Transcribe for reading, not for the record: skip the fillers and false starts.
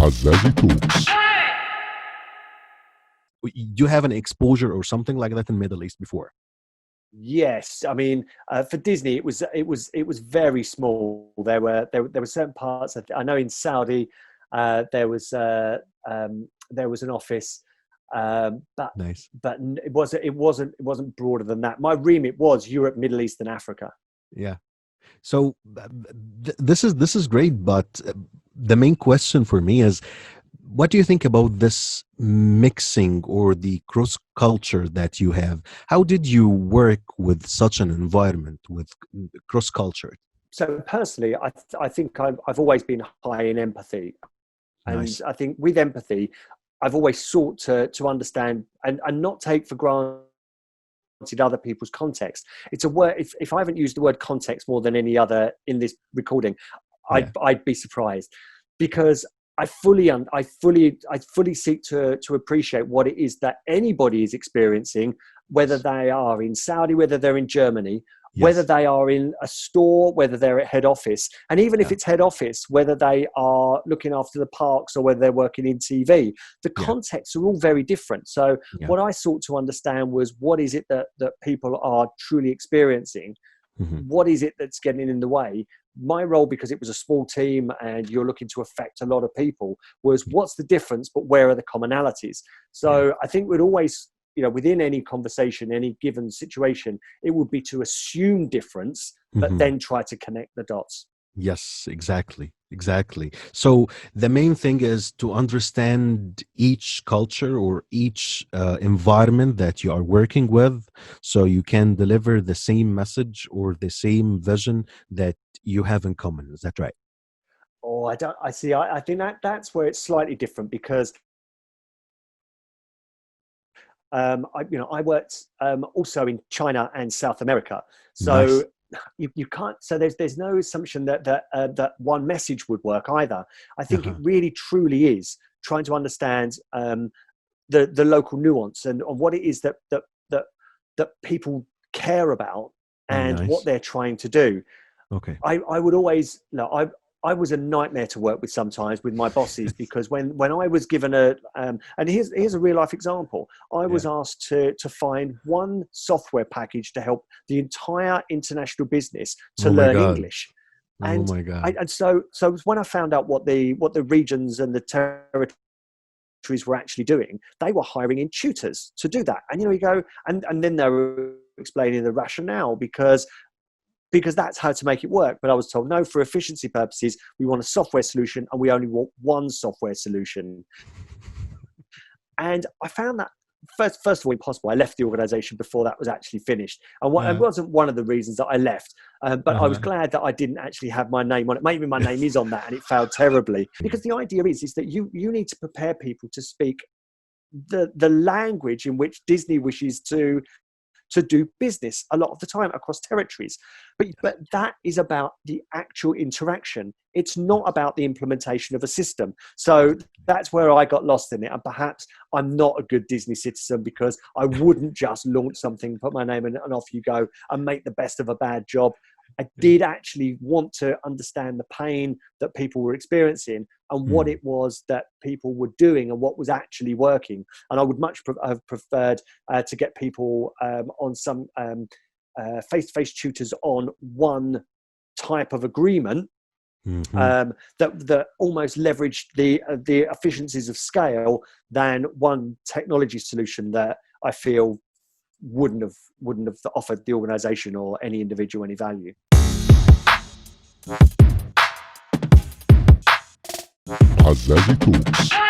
Azzazy Talks. You have an exposure or something like that in Middle East before? Yes, I mean, for Disney, it was very small. There were certain parts. I know in Saudi, there was an office, but Nice. it wasn't broader than that. My remit was Europe, Middle East, and Africa. Yeah. So this is great, but the main question for me is, what do you think about this mixing or the cross culture that you have? How did you work with such an environment with cross culture? So personally, I think I've always been high in empathy, and Nice. I think with empathy, I've always sought to understand and not take for granted other people's context. It's a word. If I haven't used the word context more than any other in this recording, I'd be surprised, because I fully seek to appreciate what it is that anybody is experiencing, whether they are in Saudi, whether they're in Germany, whether they are in a store, whether they're at head office, and even if it's head office, whether they are looking after the parks or whether they're working in TV, the contexts are all very different. So what I sought to understand was, what is it that people are truly experiencing? What is it that's getting in the way? My role, because it was a small team and you're looking to affect a lot of people, was what's the difference, but where are the commonalities? So I think we'd always, within any conversation, any given situation, it would be to assume difference, but then try to connect the dots. Yes, exactly. So the main thing is to understand each culture or each environment that you are working with, so you can deliver the same message or the same vision that you have in common. Is that right? Oh, I think that's where it's slightly different, because I worked also in China and South America. So Nice. you can't. So there's no assumption that one message would work either. I think it really truly is trying to understand the local nuance and what it is that people care about and what they're trying to do. Okay. I would always I was a nightmare to work with sometimes with my bosses, because when I was given and here's a real life example. I was asked to find one software package to help the entire international business to learn English. And oh my God. So when I found out what the regions and the territories were actually doing, they were hiring in tutors to do that. And you go, and then they were explaining the rationale, because that's how to make it work. But I was told, no, for efficiency purposes, we want a software solution and we only want one software solution. And I found that, first of all, impossible. I left the organization before that was actually finished. And it wasn't one of the reasons that I left. But I was glad that I didn't actually have my name on it. Maybe my name is on that and it failed terribly. Because the idea is that you need to prepare people to speak the language in which Disney wishes to do business a lot of the time across territories. But that is about the actual interaction. It's not about the implementation of a system. So that's where I got lost in it. And perhaps I'm not a good Disney citizen, because I wouldn't just launch something, put my name in it, and off you go and make the best of a bad job. I did actually want to understand the pain that people were experiencing and what it was that people were doing and what was actually working. And I would much have preferred to get people on some face-to-face tutors on one type of agreement that almost leveraged the efficiencies of scale, than one technology solution that I feel wouldn't have offered the organization or any individual any value. Azzazy Talks.